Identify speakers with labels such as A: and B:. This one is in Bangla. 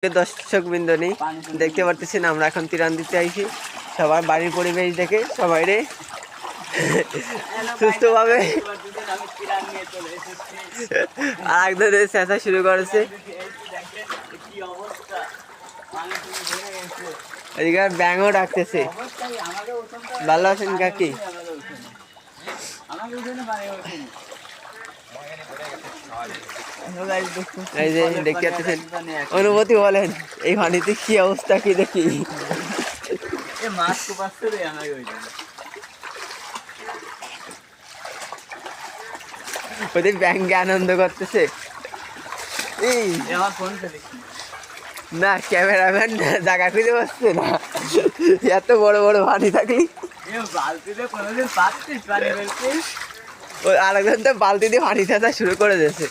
A: দর্শক বিন্দনী দেখতে পারতেছেন আমরা এখন ত্রাণ দিতে আইছি সবার বাড়ির পরিবেশ দেখে সবাই রে সুস্থভাবে আর একদম চেঁচা শুরু করেছে। এদিকে ব্যাঙও ডাকতেছে। ভালো আছেন কাকি? এই যে দেখতে পাচ্ছেন, অনুভূতি বলেন এই পানিতে কি অবস্থা কি দেখি। ওদের ব্যাংকে আনন্দ করতেছে। না ক্যামেরাম্যান জায়গা খুঁজে পাচ্ছে না, এত বড় বড় পানি থাকলি। আরেকজন তো বালতি দিয়ে পানি ছাড়া শুরু করে দিয়েছে।